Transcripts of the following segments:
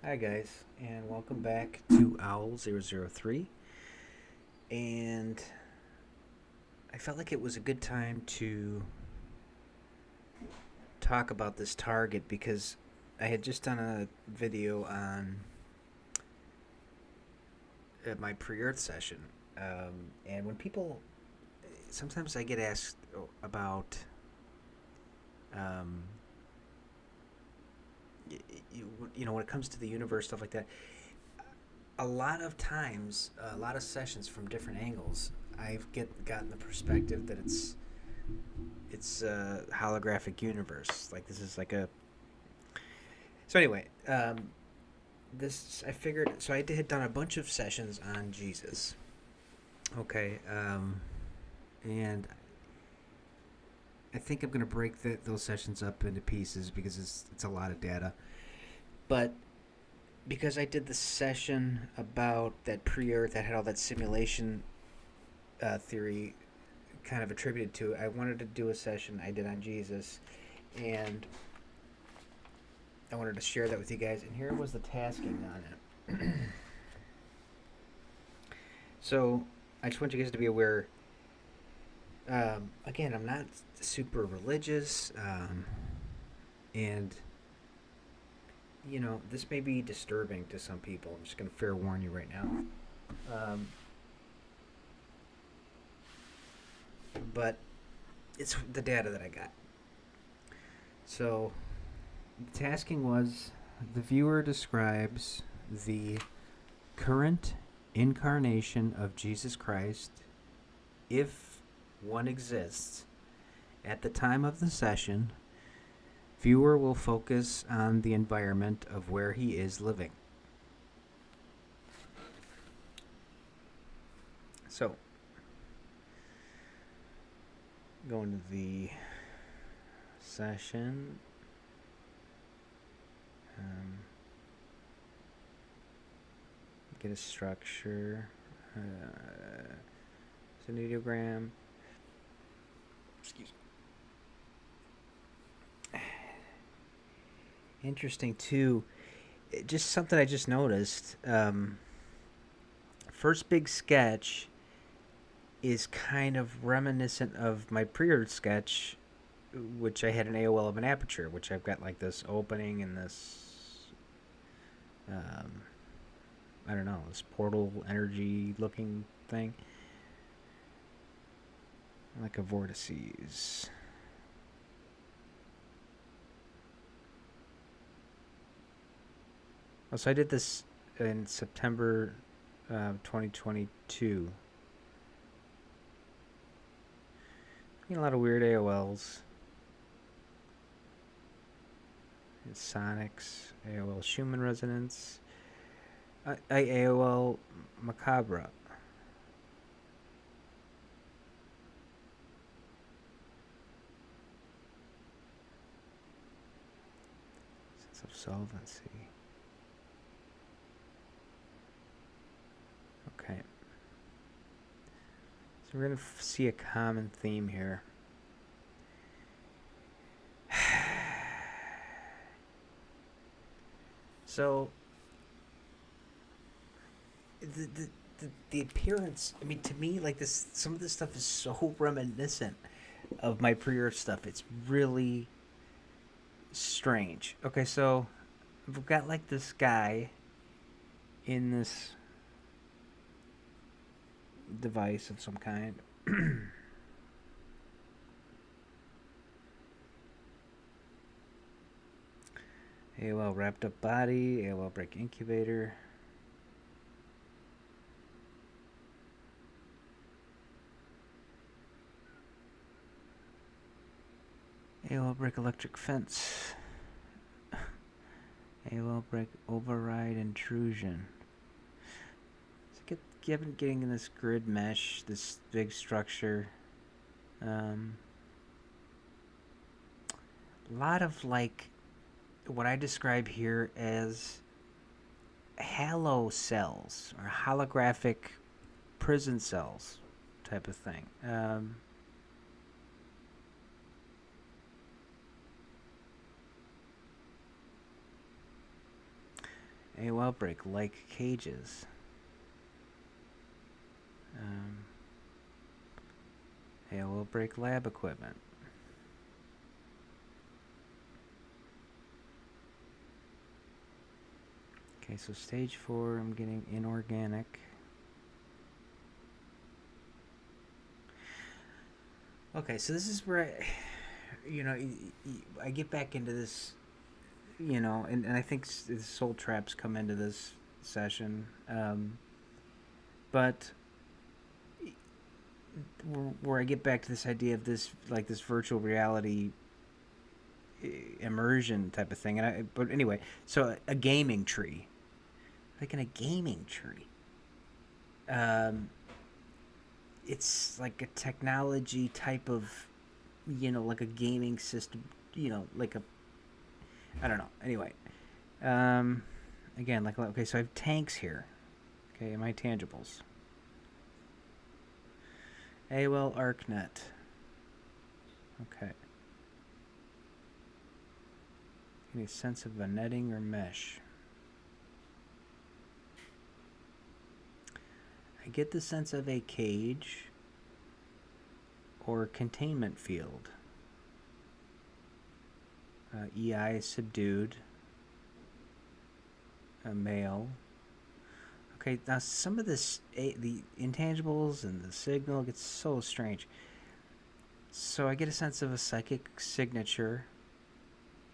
Hi guys, and welcome back to Owl 003. And I felt like it was a good time to talk about this target because I had just done a video on my pre-Earth session. And when people, sometimes I get asked about, um, when it comes to the universe, stuff like that. A lot of times, a lot of sessions from different angles, gotten the perspective that it's a holographic universe. Like this is like a so anyway. This I figured. So had done a bunch of sessions on Jesus. Okay, and I think I'm gonna break those sessions up into pieces because it's a lot of data. But because I did the session about that pre-Earth that had all that simulation theory kind of attributed to it, I wanted to do a session I did on Jesus, and I wanted to share that with you guys. And here was the tasking on it. So I just want you guys to be aware. Again, I'm not super religious, and this may be disturbing to some people. I'm just going to fair warn you right now. Um, but it's the data that I got. So the tasking was the viewer describes the current incarnation of Jesus Christ, if one exists, at the time of the session. Viewer will focus on the environment of where he is living. So, going to the session. Get a structure. It's an ideogram. Excuse me. Interesting too. Just something I just noticed. First big sketch is kind of reminiscent of my pre-Earth sketch, which I had an AOL of an aperture, which I've got like this opening and this, I don't know, this portal energy looking thing, like a vortices. Oh, so I did this in September 2022. A lot of weird AOLs. It's Sonics, AOL Schumann resonance, AOL Macabre. Sense of solvency. Okay. So we're going to see a common theme here. So the appearance, I mean, to me, like this, some of this stuff is so reminiscent of my pre-Earth stuff. It's really strange. Okay, so we've got like this guy in this device of some kind. AOL wrapped up body, AOL break incubator. AOL break electric fence. AOL break override intrusion. So getting in this grid mesh, this big structure. A lot of like what I describe here as halo cells or holographic prison cells type of thing. AOL break like cages. AOL break lab equipment. Okay, so stage 4, I'm getting inorganic. Okay, so this is where I get back into this, and I think soul traps come into this session. But where I get back to this idea of this, like this virtual reality immersion type of thing. But anyway, so a gaming tree. Like in a gaming tree. It's like a technology type of, like a gaming system, like a, I don't know. Anyway, again, okay, so I have tanks here. Okay, my tangibles. AOL ArcNet. Okay. Give me a sense of a netting or mesh. I get the sense of a cage or containment field. EI is subdued. A male. Okay, now some of this, the intangibles and the signal gets so strange. So I get a sense of a psychic signature,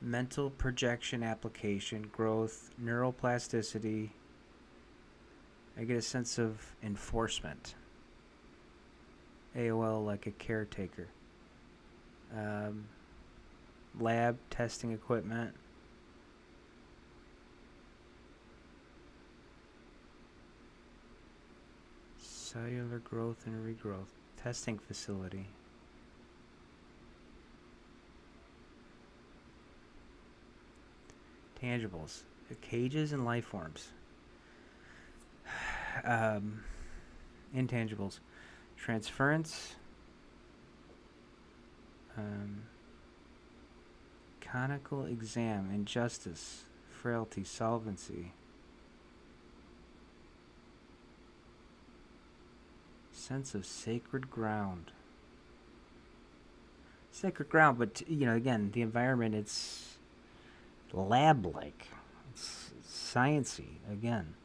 mental projection application, growth, neuroplasticity. I get a sense of enforcement. AOL like a caretaker. Lab testing equipment. Cellular growth and regrowth. Testing facility. Tangibles. Cages and life forms. Intangibles. Transference. Conical exam. Injustice. Frailty. Solvency. Sense of sacred ground. Sacred ground, but again, the environment, it's lab-like. It's science-y, again.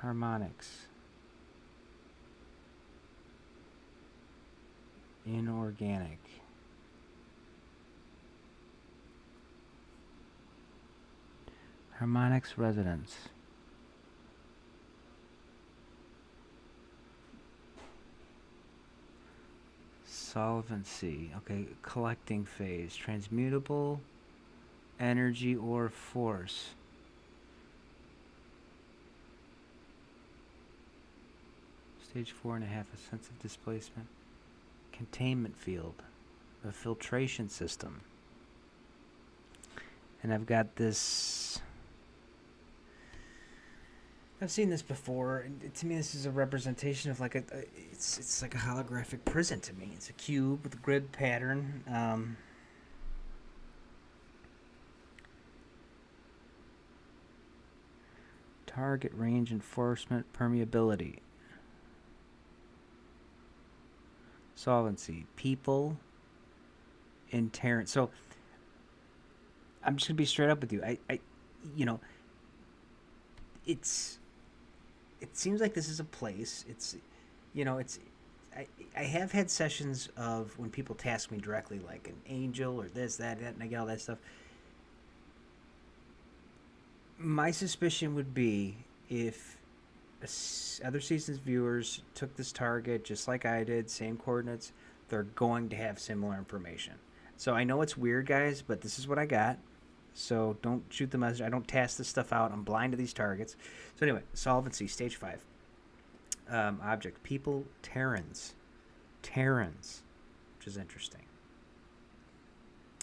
Harmonics. Inorganic. Harmonics resonance. Solvency. Okay, collecting phase. Transmutable energy or force. Stage 4.5, a sense of displacement. Containment field. A filtration system. And I've got this. I've seen this before, and to me, this is a representation of like it's like a holographic prison to me. It's a cube with a grid pattern. Target range enforcement permeability. Solvency. People. Interrent. So I'm just gonna be straight up with you. It seems like this is a place. I have had sessions of when people task me directly, like an angel or this, that, and I get all that stuff. My suspicion would be if other seasons viewers took this target just like I did, same coordinates, they're going to have similar information. So I know it's weird, guys, but this is what I got. So don't shoot the message. I don't task this stuff out. I'm blind to these targets. So anyway, solvency, stage 5. Object, people, Terrans, which is interesting.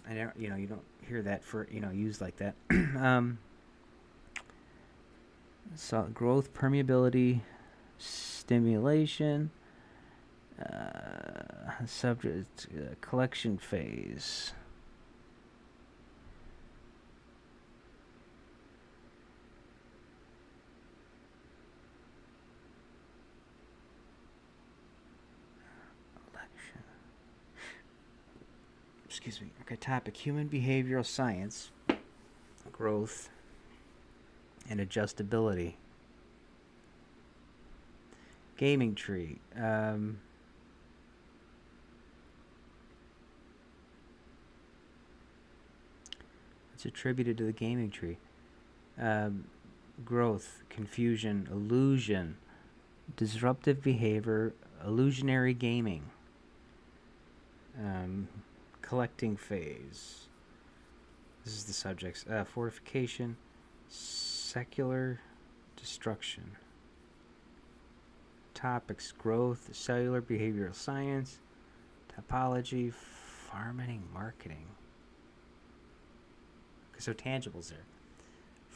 I don't, you don't hear that for used like that. So growth, permeability, stimulation, subject, collection phase. excuse me. Okay, topic: human behavioral science, growth, and adjustability. Gaming tree. It's attributed to the gaming tree. Growth, confusion, illusion, disruptive behavior, illusionary gaming. Collecting phase. This is the subjects. Fortification, secular destruction. Topics: growth, cellular behavioral science, topology, farming, marketing. Okay, so tangibles there.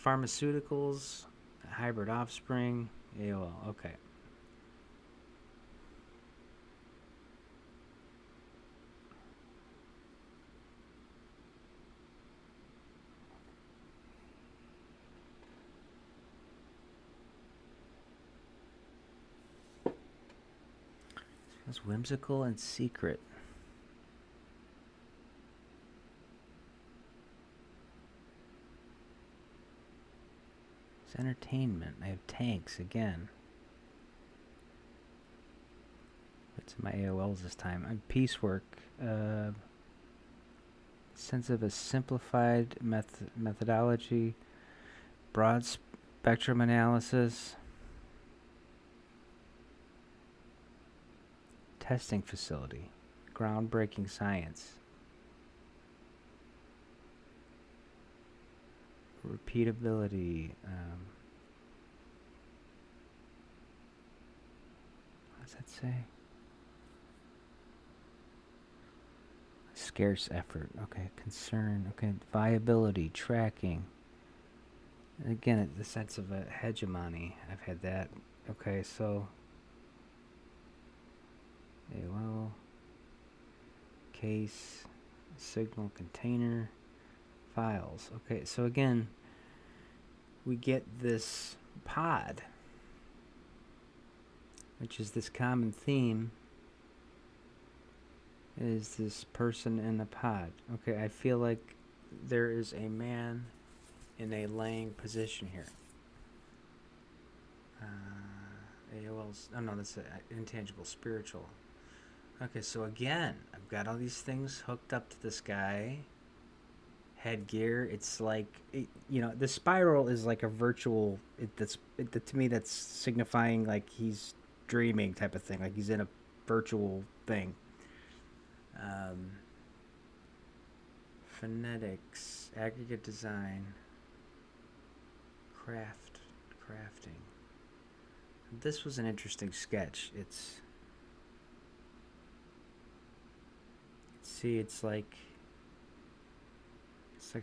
Pharmaceuticals, hybrid offspring, AOL. Okay. It's whimsical and secret. It's entertainment. I have tanks again. It's my AOLs this time. I'm piecework. Sense of a simplified methodology. Broad spectrum analysis. Testing facility. Groundbreaking science. Repeatability. What does that say? Scarce effort. Okay. Concern. Okay. Viability. Tracking. And again, the sense of a hegemony. I've had that. Okay, so AOL, case, signal container, files. Okay, so again, we get this pod, which is this common theme, is this person in a pod. Okay, I feel like there is a man in a laying position here. AOL's, oh no, that's intangible, spiritual. Okay, so again, I've got all these things hooked up to this guy. Headgear, it's like, the spiral is like a virtual, to me that's signifying like he's dreaming type of thing, like he's in a virtual thing. Phonetics, aggregate design, crafting. This was an interesting sketch. It's like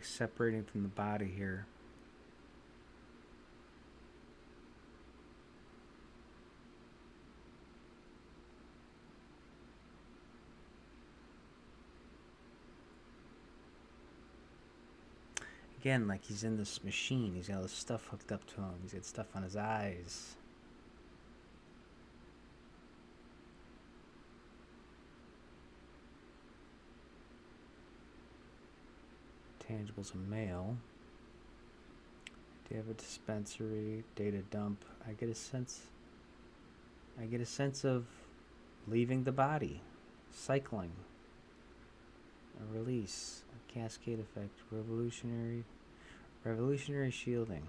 separating from the body here. Again, like he's in this machine. He's got all this stuff hooked up to him. He's got stuff on his eyes. Tangibles, a male. Do you have a dispensary? Data dump. I get a sense of leaving the body, cycling, a release, a cascade effect, revolutionary shielding.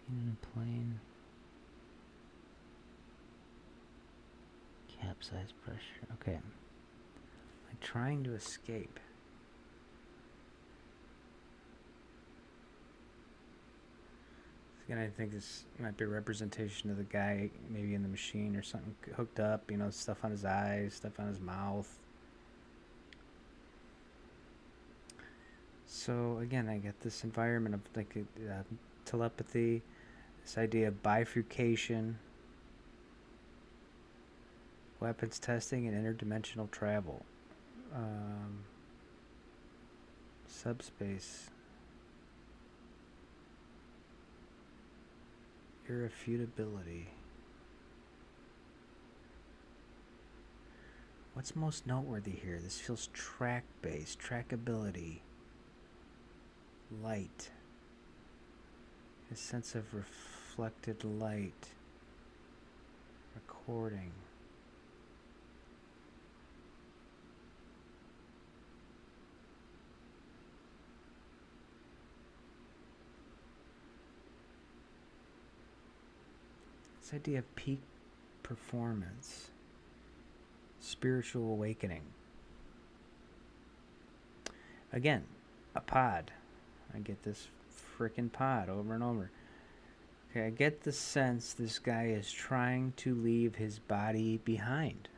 In a plane. Capsize pressure. Okay. Like trying to escape. Again, I think this might be a representation of the guy maybe in the machine or something hooked up, stuff on his eyes, stuff on his mouth. So again, I get this environment of like telepathy, this idea of bifurcation, weapons testing, and interdimensional travel. Subspace. irrefutability. What's most noteworthy here? This feels track-based, trackability, light, a sense of reflected light, recording. This idea of peak performance, spiritual awakening. Again, a pod. I get this frickin' pod over and over. Okay, I get the sense this guy is trying to leave his body behind.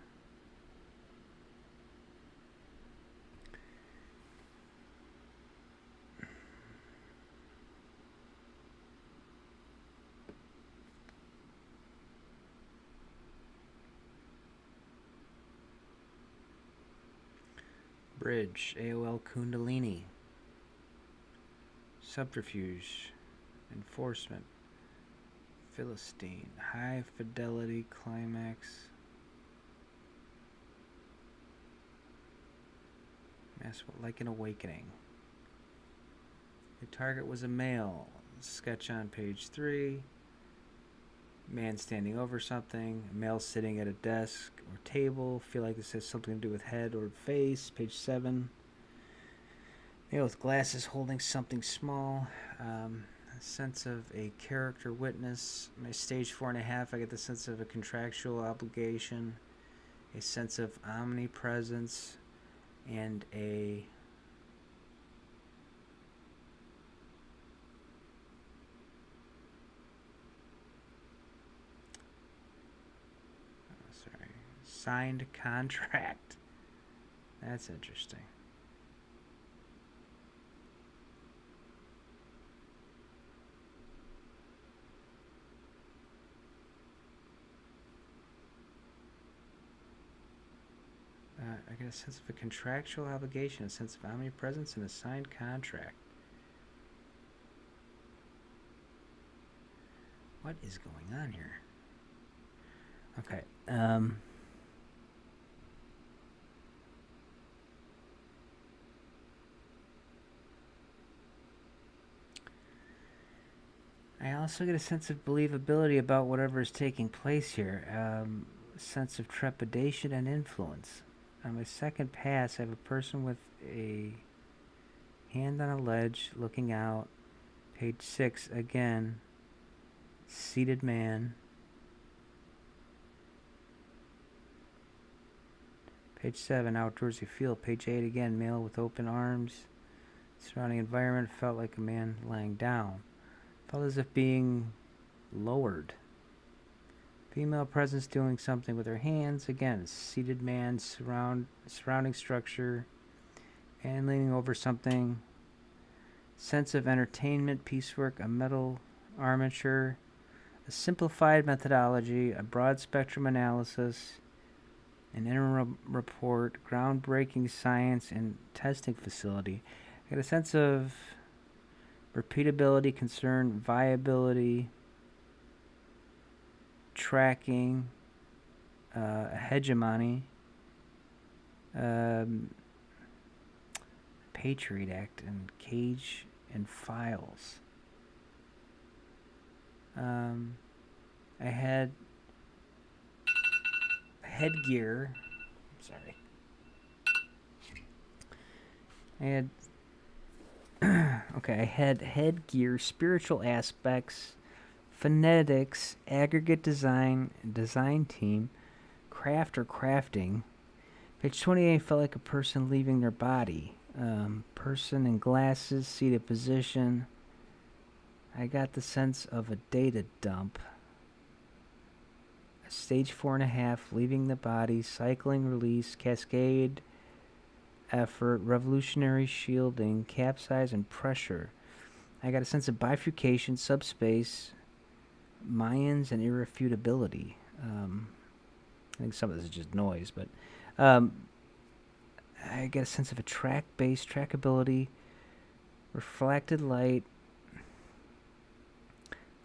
Bridge, AOL Kundalini. Subterfuge, enforcement, Philistine, high fidelity climax, like an awakening. The target was a male. Sketch on page 3. Man standing over something, a male sitting at a desk or table. Feel like this has something to do with head or face. Page 7. Male with glasses holding something small. A sense of a character witness. My stage 4.5, I get the sense of a contractual obligation, a sense of omnipresence, and a signed contract. That's interesting. I get a sense of a contractual obligation, a sense of omnipresence, and a signed contract. What is going on here? Okay. I also get a sense of believability about whatever is taking place here. A sense of trepidation and influence. On my second pass, I have a person with a hand on a ledge looking out. Page 6, again, seated man. Page 7, outdoorsy field. Page 8, again, male with open arms. Surrounding environment felt like a man lying down. Felt as if being lowered. Female presence doing something with her hands. Again, seated man, surrounding structure, and leaning over something. Sense of entertainment, piecework, a metal armature, a simplified methodology, a broad spectrum analysis, an interim report, groundbreaking science and testing facility. I get a sense of repeatability, concern, viability, tracking, hegemony, Patriot Act, and cage and files. I had headgear. Sorry. I had okay, I had headgear, spiritual aspects, phonetics, aggregate design team, craft or crafting. Page 28 felt like a person leaving their body. Person in glasses, seated position. I got the sense of a data dump. A stage 4.5, leaving the body, cycling release, cascade, effort, revolutionary shielding, capsize, and pressure. I got a sense of bifurcation, subspace, Mayans, and irrefutability. I think some of this is just noise, but I get a sense of a track-based trackability, reflected light,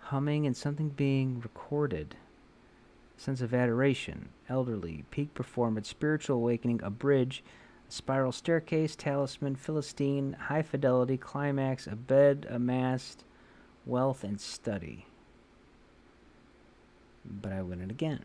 humming and something being recorded. Sense of adoration, elderly, peak performance, spiritual awakening, a bridge, a spiral staircase, talisman, Philistine, high fidelity, climax, a bed, a mast, wealth, and study. But I win it again.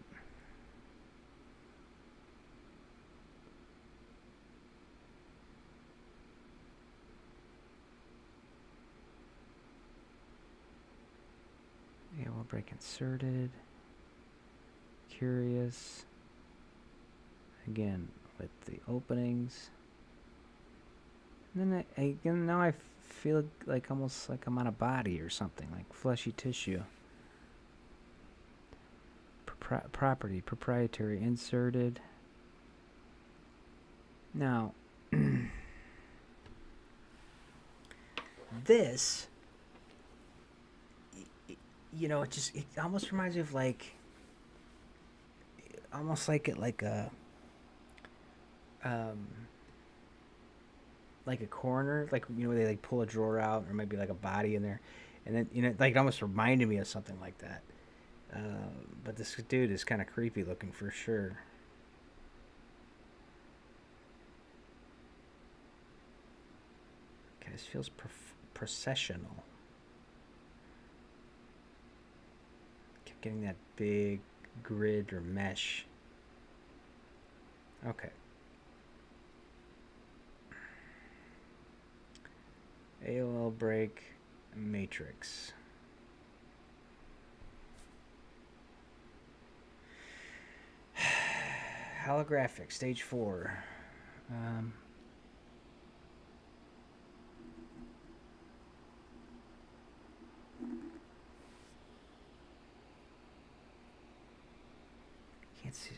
Yeah, we'll break inserted. Curious. Again, with the openings. And then now I feel like almost like I'm on a body or something, like fleshy tissue. Property, proprietary, inserted. Now, this, it almost reminds me of almost um, like a corner, like where they like pull a drawer out, or maybe like a body in there, and then like it almost reminded me of something like that. But this dude is kind of creepy looking for sure. Okay, this feels processional. Keep getting that big grid or mesh. Okay. AOL break matrix. Holographic stage 4.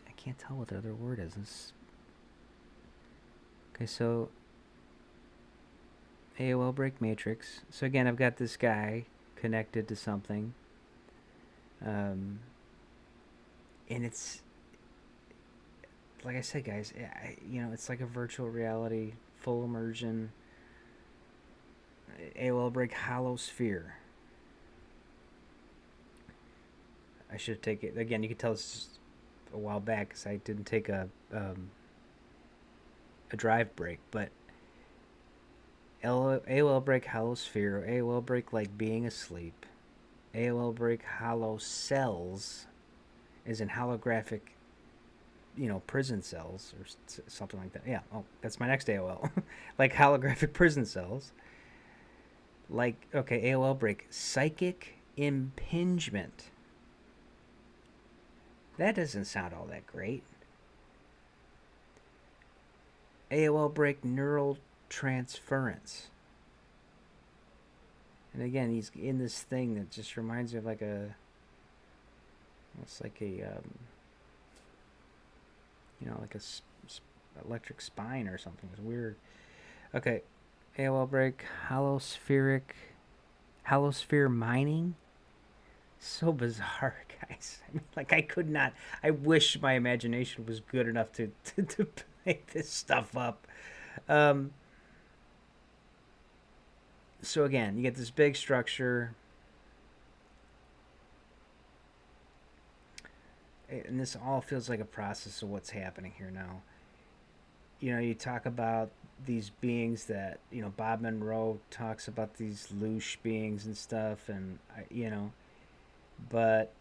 I can't tell what the other word is. Okay, so AOL break matrix. So again, I've got this guy connected to something, and it's like I said, guys. It's like a virtual reality, full immersion. AOL break hollow sphere. I should take it again. You can tell it's a while back because I didn't take a drive break, but AOL break hollow sphere, AOL break like being asleep, AOL break hollow cells, is in holographic, prison cells or something like that. Yeah. Oh, that's my next AOL, like holographic prison cells. Like okay, AOL break psychic impingement. That doesn't sound all that great. AOL break neural transference. And again, he's in this thing that just reminds me of almost like like a electric spine or something. It's weird. Okay, AOL break, holosphere mining. So bizarre, guys. I mean, like I could not. I wish my imagination was good enough to make this stuff up. Um, so again, you get this big structure, and this all feels like a process of what's happening here now. You talk about these beings that Bob Monroe talks about these loosh beings and stuff, and but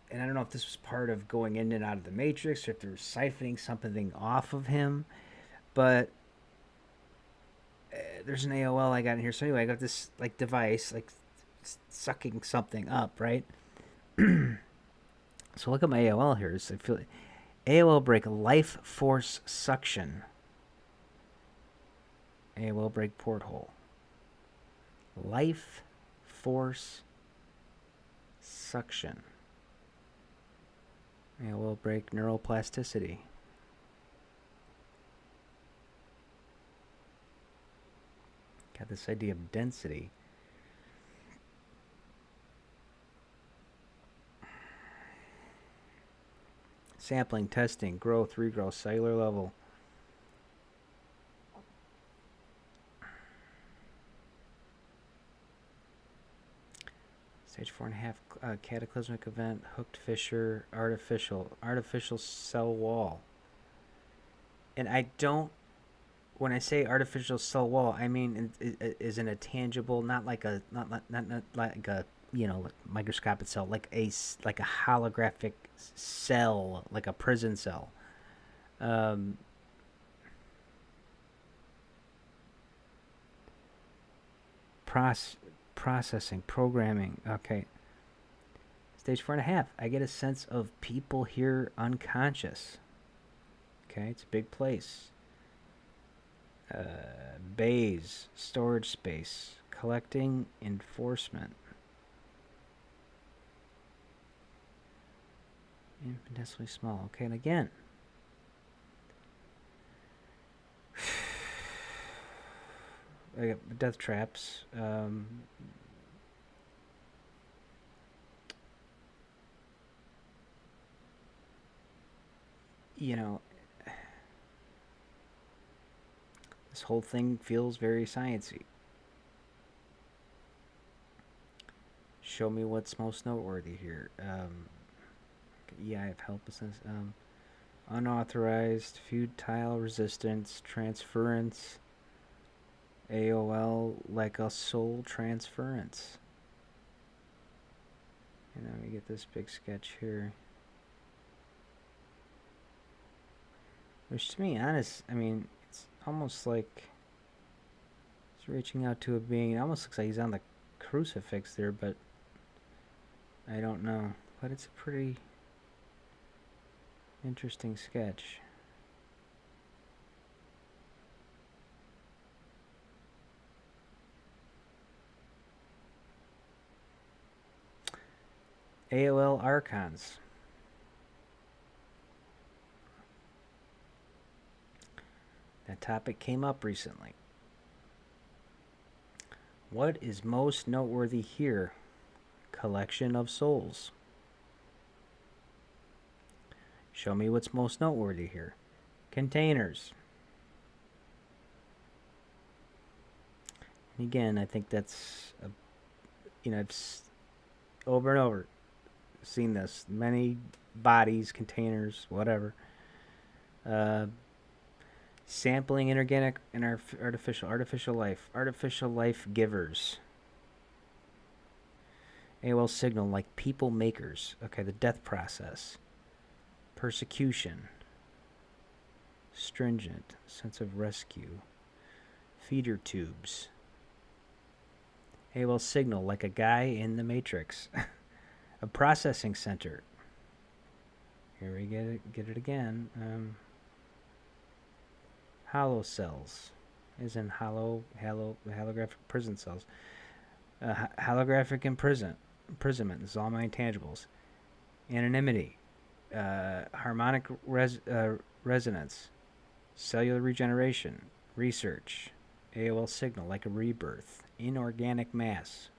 and I don't know if this was part of going in and out of the matrix or if they're siphoning something off of him, but there's an AOL I got in here. So anyway, I got this like device like sucking something up, right? So look at my AOL here. So I feel AOL break life force suction. AOL break porthole. Life force suction. AOL break neuroplasticity. Got this idea of density. Sampling, testing, growth, regrowth, cellular level. Stage 4.5, cataclysmic event, hooked fissure, artificial cell wall. And I don't, when I say artificial cell wall, I mean isn't a tangible, not like a, not like a, like microscopic cell, like a holographic cell, like a prison cell. Um, proce- processing, programming. Okay. Stage 4.5. I get a sense of people here unconscious. Okay, it's a big place. Bays, storage space, collecting, enforcement. Infinitesimally small. Okay, and again. I got death traps. You know, this whole thing feels very sciencey. Show me what's most noteworthy here. Yeah, I have helplessness. Unauthorized, futile resistance, transference, AOL, like a soul transference. And then we get this big sketch here. Which to me, honest, I mean, it's almost like he's reaching out to a being. It almost looks like he's on the crucifix there, but I don't know. But it's a pretty interesting sketch. AOL Archons. That topic came up recently. What is most noteworthy here? Collection of souls. Show me what's most noteworthy here. Containers. And again, I think that's, I've over and over seen this. Many bodies, containers, whatever. Sampling inorganic and artificial life givers. AOL signal like people makers. Okay, the death process. Persecution. Stringent. Sense of rescue. Feeder tubes. AOL signal like a guy in the Matrix. A processing center. Here we get it again. Hollow cells, as in holographic prison cells. Holographic imprisonment. This is all my intangibles. Anonymity. Harmonic resonance. Cellular regeneration. Research. AOL signal like a rebirth. Inorganic mass.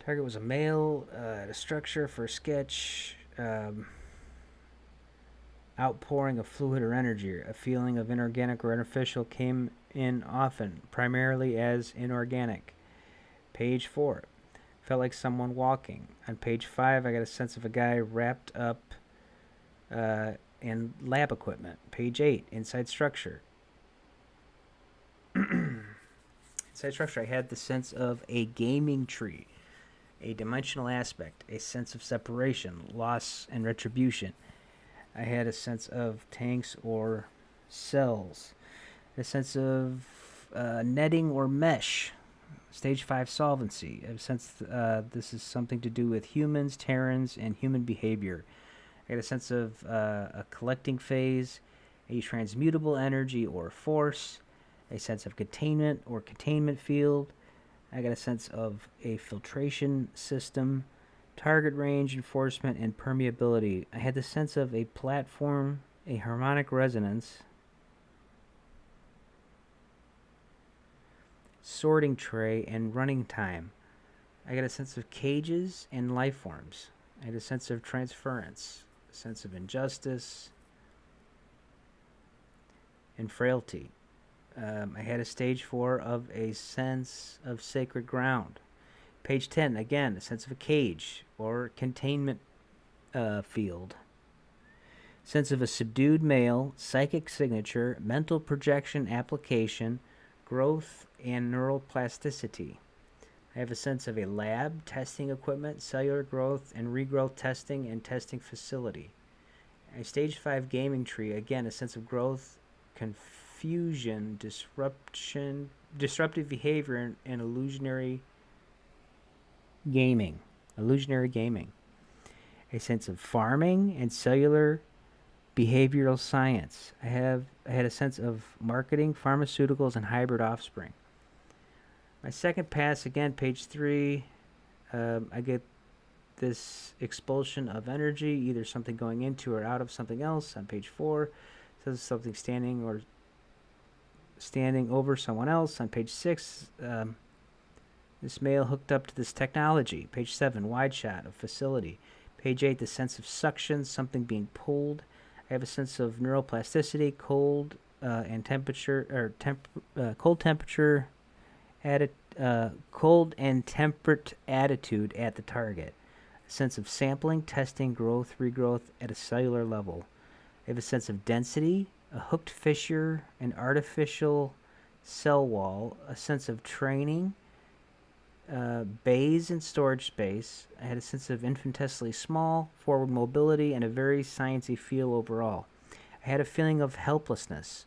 Target was a male at a structure for a sketch. Outpouring of fluid or energy. A feeling of inorganic or artificial came in often, primarily as inorganic. Page 4. Felt like someone walking. On page 5, I got a sense of a guy wrapped up in lab equipment. Page 8. Inside structure. Inside structure, I had the sense of a gaming tree. A dimensional aspect, a sense of separation, loss, and retribution. I had a sense of tanks or cells, a sense of netting or mesh, stage 5 solvency. I have a sense this is something to do with humans, Terrans, and human behavior. I had a sense of a collecting phase, a transmutable energy or force, a sense of containment or containment field. I got a sense of a filtration system, target range, enforcement, and permeability. I had the sense of a platform, a harmonic resonance, sorting tray, and running time. I got a sense of cages and life forms. I had a sense of transference, a sense of injustice, and frailty. I had a stage 4 of a sense of sacred ground. Page 10, again, a sense of a cage or containment field. Sense of a subdued male, psychic signature, mental projection application, growth, and neural plasticity. I have a sense of a lab, testing equipment, cellular growth and regrowth testing and testing facility. A stage 5 gaming tree, again, a sense of growth, confusion, disruptive behavior, and illusionary gaming. Illusionary gaming. A sense of farming and cellular behavioral science. I had a sense of marketing, pharmaceuticals, and hybrid offspring. My second pass, again, page 3, I get this expulsion of energy, either something going into or out of something else. On page 4, it says something standing over someone else. On page 6, this male hooked up to this technology. Page 7, wide shot of facility. Page 8, the sense of suction, something being pulled. I have a sense of neuroplasticity, cold and temperature, or cold and temperate attitude at the target. A sense of sampling, testing, growth, regrowth at a cellular level. I have a sense of density, a hooked fissure, an artificial cell wall, a sense of training, bays and storage space. I had a sense of infinitesimally small, forward mobility, and a very sciencey feel overall. I had a feeling of helplessness,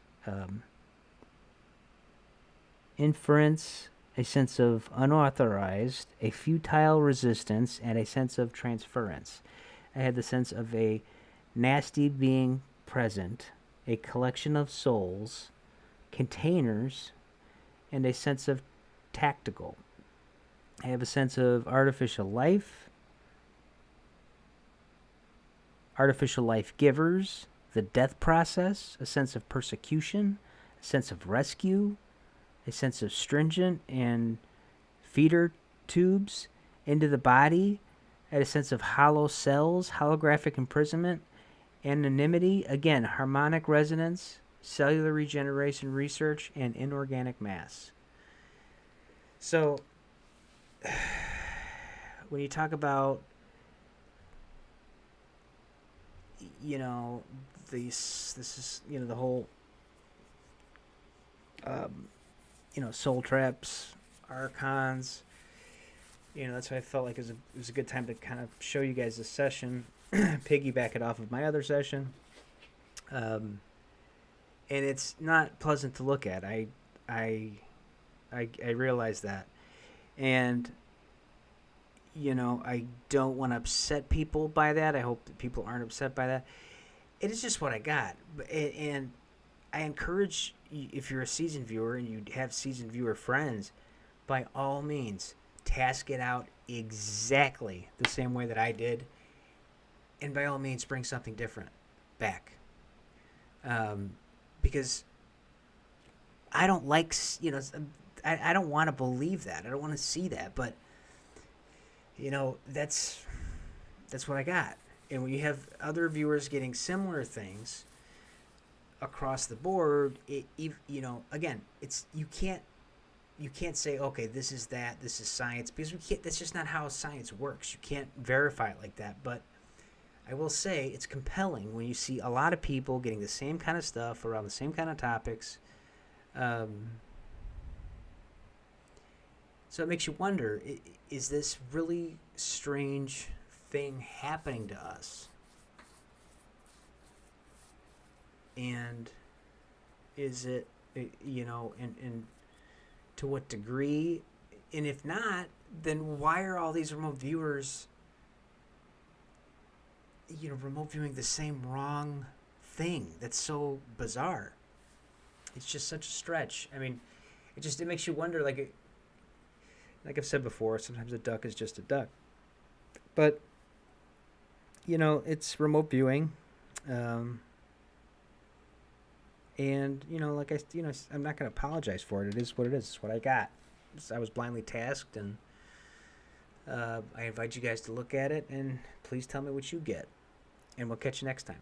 inference, a sense of unauthorized, a futile resistance, and a sense of transference. I had the sense of a nasty being present, a collection of souls, containers, and a sense of tactical. I have a sense of artificial life givers, the death process, a sense of persecution, a sense of rescue, a sense of stringent and feeder tubes into the body, I had a sense of hollow cells, holographic imprisonment, anonymity, again, harmonic resonance, cellular regeneration research, and inorganic mass. So, when you talk about, this is, the whole, soul traps, archons, that's why I felt like it was a good time to kind of show you guys this session, piggyback it off of my other session. And it's not pleasant to look at. I realize that. And, I don't want to upset people by that. I hope that people aren't upset by that. It is just what I got. And I encourage, if you're a seasoned viewer and you have seasoned viewer friends, by all means, task it out exactly the same way that I did. And by all means, bring something different back. Because I don't like, I don't want to believe that. I don't want to see that. But, that's what I got. And when you have other viewers getting similar things across the board, again, it's you can't say, okay, this is science, because that's just not how science works. You can't verify it like that. But I will say it's compelling when you see a lot of people getting the same kind of stuff around the same kind of topics. So it makes you wonder, is this really strange thing happening to us? And is it, and to what degree? And if not, then why are all these remote viewers, remote viewing the same wrong thing? That's so bizarre. It's just such a stretch. I mean, it makes you wonder, like I've said before, sometimes a duck is just a duck. But, it's remote viewing. And, I'm not going to apologize for it. It is what it is. It's what I got. I was blindly tasked, and I invite you guys to look at it, and please tell me what you get. And we'll catch you next time.